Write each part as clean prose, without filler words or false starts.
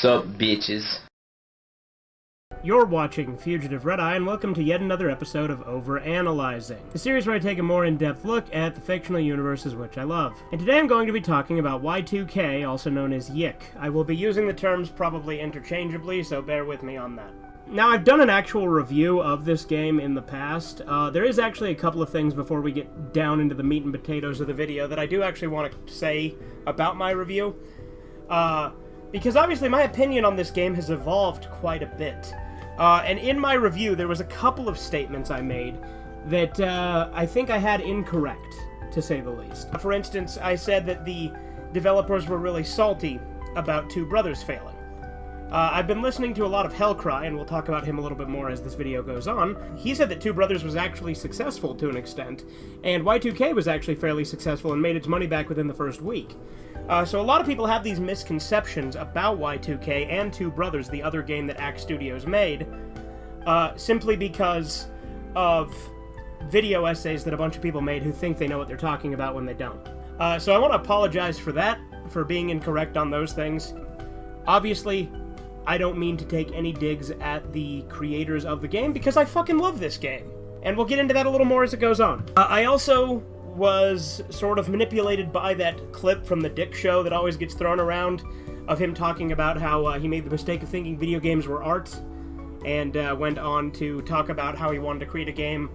Sup, bitches? You're watching Fugitive Red-Eye, and welcome to yet another episode of Overanalyzing, the series where I take a more in-depth look at the fictional universes which I love. And today I'm going to be talking about Y2K, also known as YIIK. I will be using the terms probably interchangeably, so bear with me on that. Now, I've done an actual review of this game in the past. There is actually a couple of things before we get down into the meat and potatoes of the video that I do actually want to say about my review. Because obviously my opinion on this game has evolved quite a bit. And in my review, there was a couple of statements I made that I think I had incorrect, to say the least. For instance, I said that the developers were really salty about Two Brothers failing. I've been listening to a lot of Hellcry, and we'll talk about him a little bit more as this video goes on. He said that Two Brothers was actually successful to an extent, and Y2K was actually fairly successful and made its money back within the first week. So a lot of people have these misconceptions about Y2K and Two Brothers, the other game that Axe Studios made, simply because of video essays that a bunch of people made who think they know what they're talking about when they don't. So I want to apologize for that, for being incorrect on those things. Obviously, I don't mean to take any digs at the creators of the game, because I fucking love this game. And we'll get into that a little more as it goes on. I also was sort of manipulated by that clip from the Dick Show that always gets thrown around of him talking about how he made the mistake of thinking video games were art, and went on to talk about how he wanted to create a game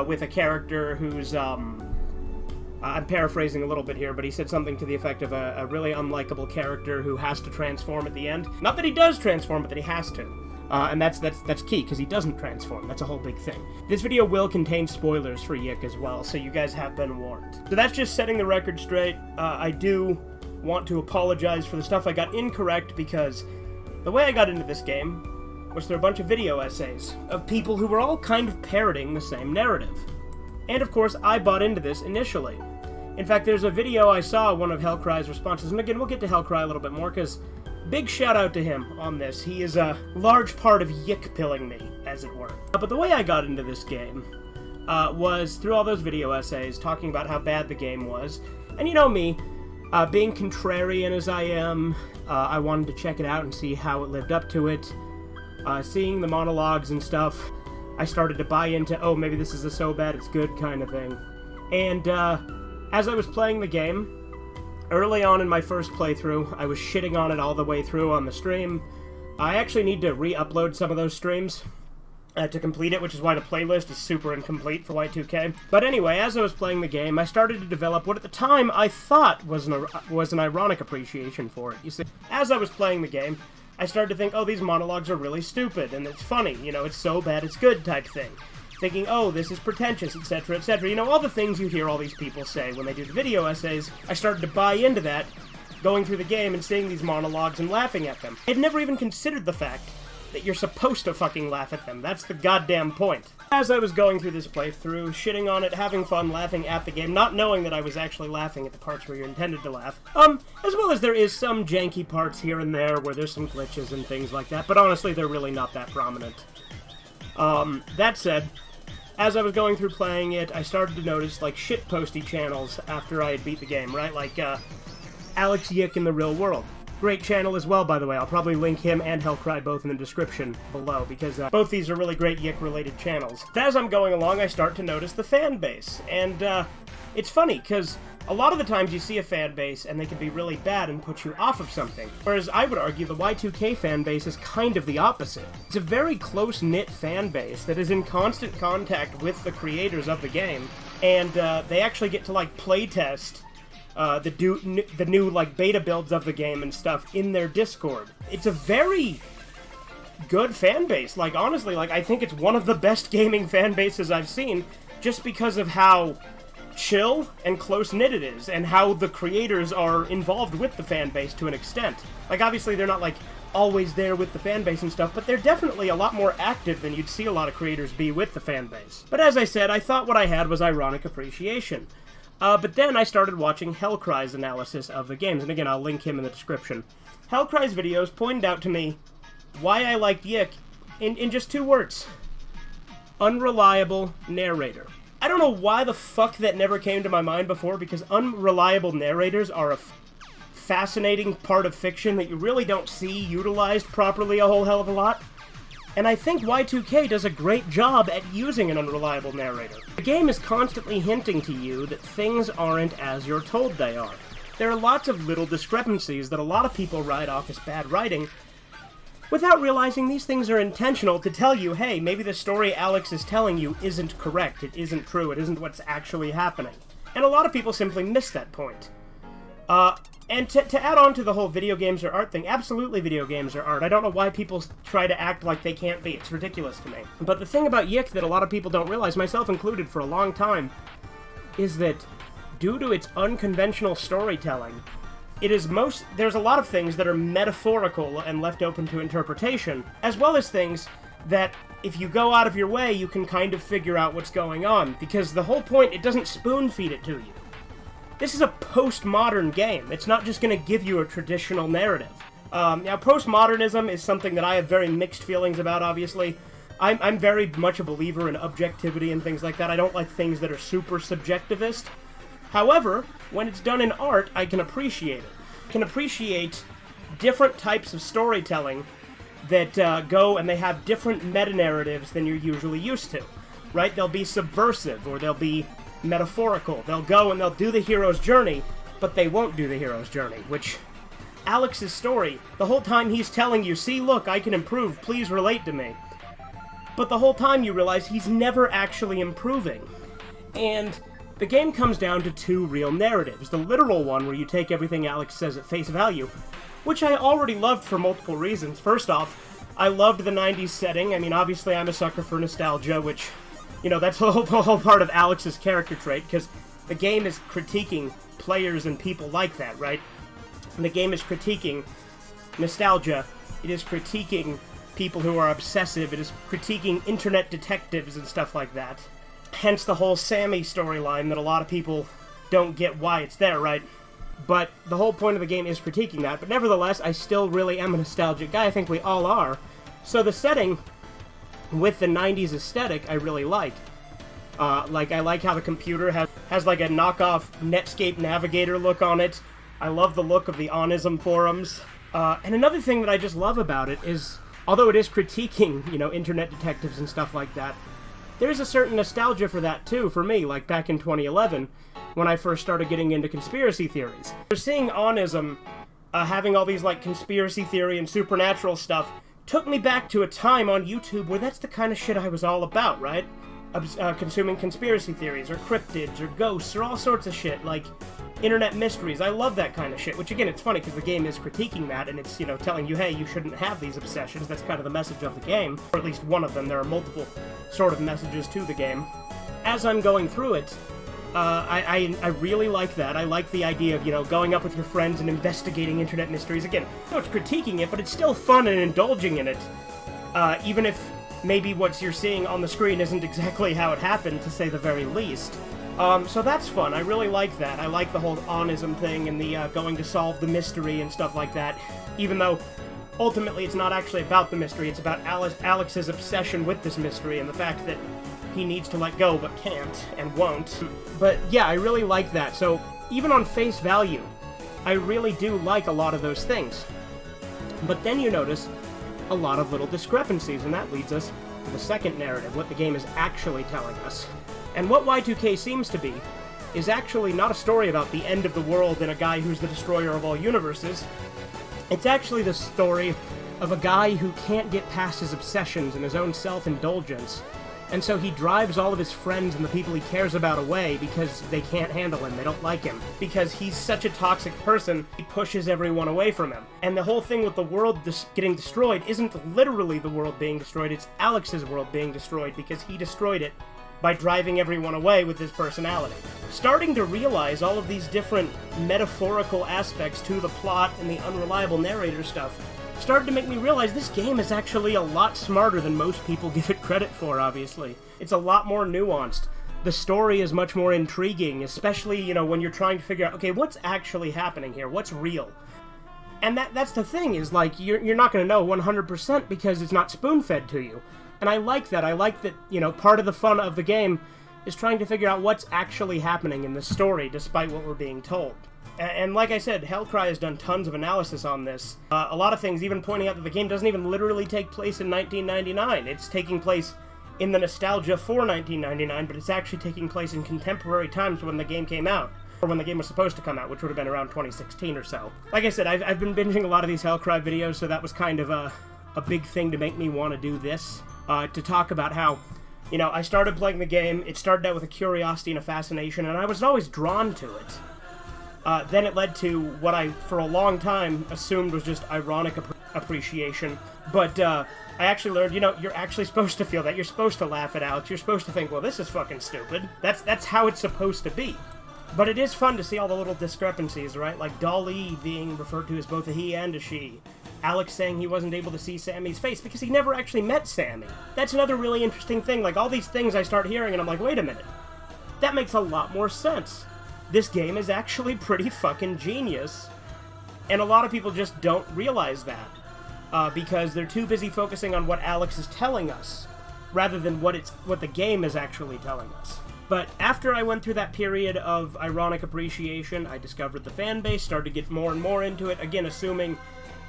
with a character who's, I'm paraphrasing a little bit here, but he said something to the effect of a really unlikable character who has to transform at the end. Not that he does transform, but that he has to. And that's key, because he doesn't transform. That's a whole big thing. This video will contain spoilers for YIIK as well, so you guys have been warned. So that's just setting the record straight. I do want to apologize for the stuff I got incorrect, because the way I got into this game was through a bunch of video essays of people who were all kind of parroting the same narrative. And of course, I bought into this initially. In fact, there's a video I saw, one of Hellcry's responses, and again, we'll get to Hellcry a little bit more, because big shout out to him on this. He is a large part of Yiikpilling me, as it were. But the way I got into this game was through all those video essays talking about how bad the game was. And you know me, being contrarian as I am, I wanted to check it out and see how it lived up to it. Seeing the monologues and stuff, I started to buy into, oh, maybe this is a so bad it's good kind of thing. And as I was playing the game, early on in my first playthrough, I was shitting on it all the way through on the stream. I actually need to re-upload some of those streams to complete it, which is why the playlist is super incomplete for Y2K. But anyway, as I was playing the game, I started to develop what at the time I thought was an ironic appreciation for it. You see, as I was playing the game, I started to think, oh, these monologues are really stupid, and it's funny, you know, it's so bad it's good type thing. Thinking, oh, this is pretentious, etc., etc. You know, all the things you hear all these people say when they do the video essays. I started to buy into that, going through the game and seeing these monologues and laughing at them. I'd never even considered the fact that you're supposed to fucking laugh at them. That's the goddamn point. As I was going through this playthrough, shitting on it, having fun, laughing at the game, not knowing that I was actually laughing at the parts where you're intended to laugh, as well as there is some janky parts here and there where there's some glitches and things like that, but honestly, they're really not that prominent. That said, as I was going through playing it, I started to notice, like, shitposty channels after I had beat the game, right? Like, Alex YIIK in the Real World. Great channel as well, by the way. I'll probably link him and Hellcry both in the description below, because both these are really great YIIK-related channels. As I'm going along, I start to notice the fan base, and it's funny, because a lot of the times you see a fan base, and they can be really bad and put you off of something. Whereas I would argue the Y2K fan base is kind of the opposite. It's a very close-knit fan base that is in constant contact with the creators of the game, and they actually get to, like, playtest the new, like, beta builds of the game and stuff in their Discord. It's a very good fan base. Like, honestly, like, I think it's one of the best gaming fan bases I've seen, just because of how chill and close-knit it is, and how the creators are involved with the fan base to an extent. Like, obviously they're not, like, always there with the fan base and stuff, but they're definitely a lot more active than you'd see a lot of creators be with the fan base. But as I said, I thought what I had was ironic appreciation. But then I started watching Hellcry's analysis of the games, and again, I'll link him in the description. Hellcry's videos pointed out to me why I liked YIIK in just 2 words. Unreliable narrator. I don't know why the fuck that never came to my mind before, because unreliable narrators are a fascinating part of fiction that you really don't see utilized properly a whole hell of a lot. And I think Y2K does a great job at using an unreliable narrator. The game is constantly hinting to you that things aren't as you're told they are. There are lots of little discrepancies that a lot of people write off as bad writing, without realizing these things are intentional to tell you, hey, maybe the story Alex is telling you isn't correct, it isn't true, it isn't what's actually happening. And a lot of people simply miss that point. And to add on to the whole video games are art thing, absolutely video games are art. I don't know why people try to act like they can't be. It's ridiculous to me. But the thing about YIIK that a lot of people don't realize, myself included for a long time, is that due to its unconventional storytelling, there's a lot of things that are metaphorical and left open to interpretation, as well as things that if you go out of your way, you can kind of figure out what's going on, because the whole point, it doesn't spoon-feed it to you. This is a postmodern game. It's not just going to give you a traditional narrative. Now, postmodernism is something that I have very mixed feelings about, obviously. I'm very much a believer in objectivity and things like that. I don't like things that are super subjectivist. However, when it's done in art, I can appreciate it. I can appreciate different types of storytelling that go and they have different meta-narratives than you're usually used to, right? They'll be subversive, or they'll be metaphorical. They'll go and they'll do the hero's journey, but they won't do the hero's journey, which Alex's story, the whole time he's telling you, see, look, I can improve, please relate to me. But the whole time you realize he's never actually improving. And the game comes down to two real narratives. The literal one, where you take everything Alex says at face value, which I already loved for multiple reasons. First off, I loved the 90s setting. I mean, obviously I'm a sucker for nostalgia, which, you know, that's the whole part of Alex's character trait, because the game is critiquing players and people like that, right? And the game is critiquing nostalgia. It is critiquing people who are obsessive. It is critiquing internet detectives and stuff like that. Hence the whole Sammy storyline that a lot of people don't get why it's there, right? But the whole point of the game is critiquing that. But nevertheless, I still really am a nostalgic guy. I think we all are. So the setting with the 90s aesthetic, I really like. I like how the computer has like a knockoff Netscape Navigator look on it. I love the look of the Onism forums. And another thing that I just love about it is, although it is critiquing, you know, internet detectives and stuff like that, there's a certain nostalgia for that too, for me, like back in 2011, when I first started getting into conspiracy theories. Seeing Onism having all these like conspiracy theory and supernatural stuff took me back to a time on YouTube where that's the kind of shit I was all about, right? Consuming conspiracy theories, or cryptids, or ghosts, or all sorts of shit, like internet mysteries. I love that kind of shit, which again, it's funny because the game is critiquing that, and it's, you know, telling you, hey, you shouldn't have these obsessions. That's kind of the message of the game, or at least one of them. There are multiple sort of messages to the game. As I'm going through it, I really like that. I like the idea of, you know, going up with your friends and investigating internet mysteries. Again, no, it's critiquing it, but it's still fun and indulging in it. Even if maybe what you're seeing on the screen isn't exactly how it happened, to say the very least. So that's fun. I really like that. I like the whole Onism thing and the going to solve the mystery and stuff like that. Even though, ultimately, it's not actually about the mystery. It's about Alex's obsession with this mystery and the fact that he needs to let go but can't and won't. But yeah, I really like that. So even on face value, I really do like a lot of those things. But then you notice a lot of little discrepancies, and that leads us to the second narrative, what the game is actually telling us. And what Y2K seems to be is actually not a story about the end of the world and a guy who's the destroyer of all universes. It's actually the story of a guy who can't get past his obsessions and his own self-indulgence. And so he drives all of his friends and the people he cares about away because they can't handle him, they don't like him. Because he's such a toxic person, he pushes everyone away from him. And the whole thing with the world getting destroyed isn't literally the world being destroyed, it's Alex's world being destroyed because he destroyed it by driving everyone away with his personality. Starting to realize all of these different metaphorical aspects to the plot and the unreliable narrator stuff started to make me realize this game is actually a lot smarter than most people give it credit for, obviously. It's a lot more nuanced. The story is much more intriguing, especially, you know, when you're trying to figure out, okay, what's actually happening here? What's real? And that's the thing, is like, you're not going to know 100% because it's not spoon-fed to you. And I like that. I like that, you know, part of the fun of the game is trying to figure out what's actually happening in the story, despite what we're being told. And like I said, Hellcry has done tons of analysis on this. A lot of things, even pointing out that the game doesn't even literally take place in 1999. It's taking place in the nostalgia for 1999, but it's actually taking place in contemporary times when the game came out. Or when the game was supposed to come out, which would have been around 2016 or so. Like I said, I've been binging a lot of these Hellcry videos, so that was kind of a big thing to make me want to do this. To talk about how, you know, I started playing the game, it started out with a curiosity and a fascination, and I was always drawn to it. Then it led to what I, for a long time, assumed was just ironic appreciation. But I actually learned, you know, you're actually supposed to feel that. You're supposed to laugh at Alex. You're supposed to think, well, this is fucking stupid. That's how it's supposed to be. But it is fun to see all the little discrepancies, right? Like Dolly being referred to as both a he and a she. Alex saying he wasn't able to see Sammy's face because he never actually met Sammy. That's another really interesting thing. Like, all these things I start hearing and I'm like, wait a minute. That makes a lot more sense. This game is actually pretty fucking genius. And a lot of people just don't realize that. Because they're too busy focusing on what Alex is telling us, rather than what the game is actually telling us. But after I went through that period of ironic appreciation, I discovered the fan base, started to get more and more into it, again assuming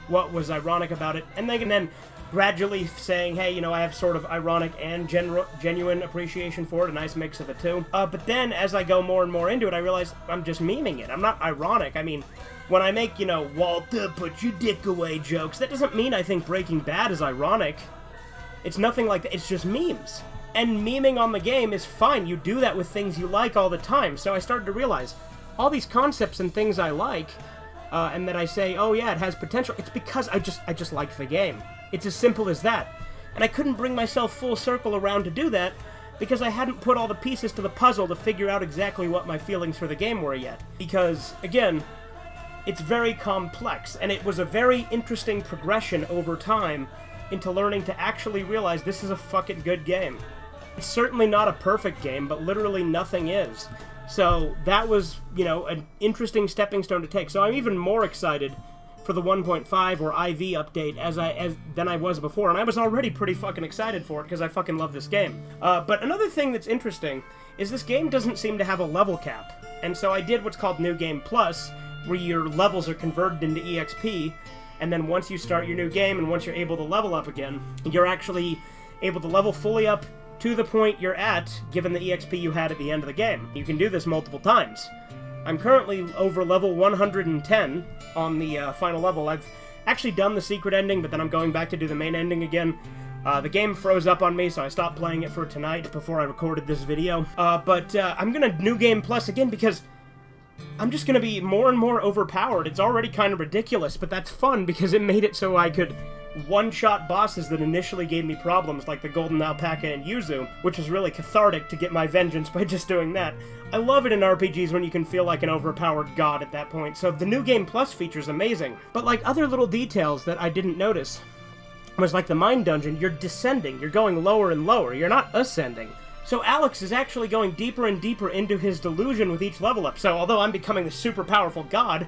what was ironic about it, and then gradually saying, hey, you know, I have sort of ironic and genuine appreciation for it, a nice mix of the two. But then, as I go more and more into it, I realize I'm just memeing it. I'm not ironic. I mean, when I make, you know, Walter, put your dick away jokes, that doesn't mean I think Breaking Bad is ironic. It's nothing like that. It's just memes. And memeing on the game is fine. You do that with things you like all the time. So I started to realize all these concepts and things I like, and that I say, oh yeah, it has potential. It's because I just like the game. It's as simple as that. And I couldn't bring myself full circle around to do that because I hadn't put all the pieces to the puzzle to figure out exactly what my feelings for the game were yet. Because, again, it's very complex, and it was a very interesting progression over time into learning to actually realize this is a fucking good game. It's certainly not a perfect game, but literally nothing is. So that was, you know, an interesting stepping stone to take. So I'm even more excited for the 1.5 or IV update than I was before, and I was already pretty fucking excited for it because I fucking love this game. But another thing that's interesting is this game doesn't seem to have a level cap, and so I did what's called New Game Plus, where your levels are converted into EXP, and then once you start your new game and once you're able to level up again, you're actually able to level fully up to the point you're at, given the EXP you had at the end of the game. You can do this multiple times. I'm currently over level 110 on the final level. I've actually done the secret ending, but then I'm going back to do the main ending again. The game froze up on me, so I stopped playing it for tonight before I recorded this video. But I'm gonna New Game Plus again because I'm just gonna be more and more overpowered. It's already kind of ridiculous, but that's fun because it made it so I could one-shot bosses that initially gave me problems, like the Golden Alpaca and Yuzu, which is really cathartic to get my vengeance by just doing that. I love it in RPGs when you can feel like an overpowered god at that point, so the New Game Plus feature is amazing. But like other little details that I didn't notice was like the Mine Dungeon, you're descending, you're going lower and lower, you're not ascending. So Alex is actually going deeper and deeper into his delusion with each level up, so although I'm becoming the super powerful god,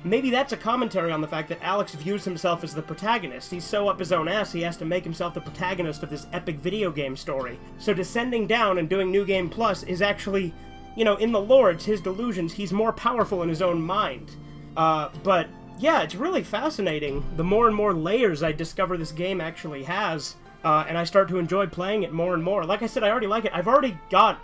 maybe that's a commentary on the fact that Alex views himself as the protagonist. He's so up his own ass, he has to make himself the protagonist of this epic video game story. So descending down and doing New Game Plus is actually, you know, in the lore, it's his delusions. He's more powerful in his own mind. But yeah, it's really fascinating. The more and more layers I discover this game actually has, and I start to enjoy playing it more and more. Like I said, I already like it. I've already got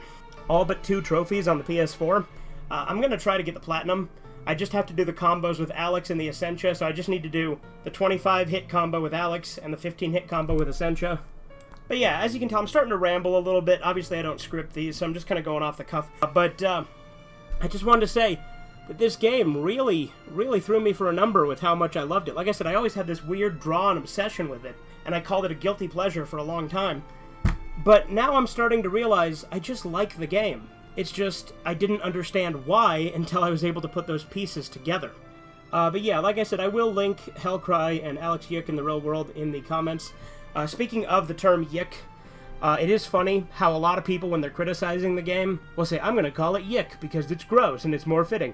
all but 2 trophies on the PS4. I'm gonna try to get the Platinum. I just have to do the combos with Alex and the Essentia, so I just need to do the 25-hit combo with Alex and the 15-hit combo with Essentia. But yeah, as you can tell, I'm starting to ramble a little bit. Obviously, I don't script these, so I'm just kind of going off the cuff. But I just wanted to say that this game really, really threw me for a number with how much I loved it. Like I said, I always had this weird drawn obsession with it, and I called it a guilty pleasure for a long time. But now I'm starting to realize I just like the game. It's just, I didn't understand why until I was able to put those pieces together. But yeah, like I said, I will link Hellcry and Alex YIIK in the real world in the comments. Speaking of the term YIIK, it is funny how a lot of people, when they're criticizing the game, will say, I'm gonna call it YIIK because it's gross and it's more fitting.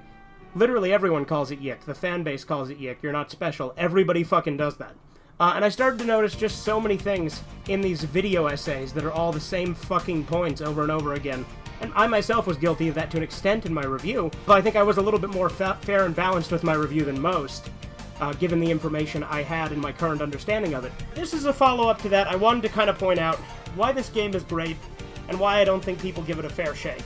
Literally everyone calls it YIIK. The fan base calls it YIIK. You're not special. Everybody fucking does that. And I started to notice just so many things in these video essays that are all the same fucking points over and over again. And I myself was guilty of that to an extent in my review, but I think I was a little bit more fair and balanced with my review than most, given the information I had and my current understanding of it. This is a follow-up to that. I wanted to kind of point out why this game is great, and why I don't think people give it a fair shake.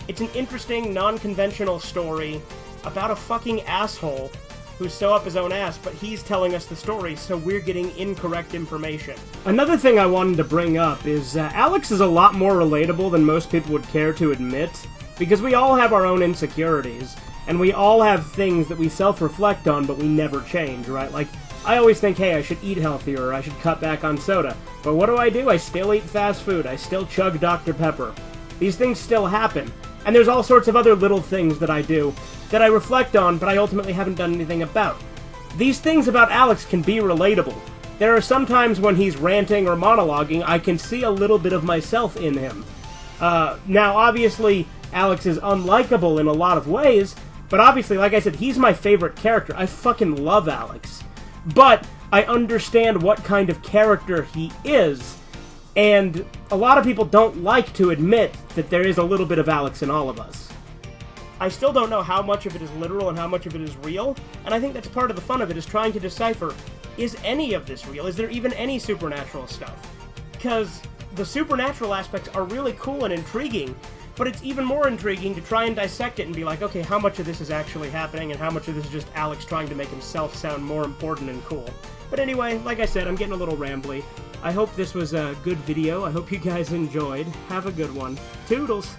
It's an interesting, non-conventional story about a fucking asshole who's so up his own ass, but he's telling us the story, so we're getting incorrect information. Another thing I wanted to bring up is Alex is a lot more relatable than most people would care to admit, because we all have our own insecurities, and we all have things that we self-reflect on, but we never change, right? Like, I always think, hey, I should eat healthier, or I should cut back on soda. But what do? I still eat fast food. I still chug Dr. Pepper. These things still happen. And there's all sorts of other little things that I do that I reflect on, but I ultimately haven't done anything about. These things about Alex can be relatable. There are some times when he's ranting or monologuing, I can see a little bit of myself in him. Now, obviously, Alex is unlikable in a lot of ways, but obviously, like I said, he's my favorite character. I fucking love Alex. But I understand what kind of character he is, and a lot of people don't like to admit that there is a little bit of Alex in all of us. I still don't know how much of it is literal and how much of it is real, and I think that's part of the fun of it, is trying to decipher, is any of this real? Is there even any supernatural stuff? Because the supernatural aspects are really cool and intriguing, but it's even more intriguing to try and dissect it and be like, okay, how much of this is actually happening, and how much of this is just Alex trying to make himself sound more important and cool. But anyway, like I said, I'm getting a little rambly. I hope this was a good video. I hope you guys enjoyed. Have a good one. Toodles!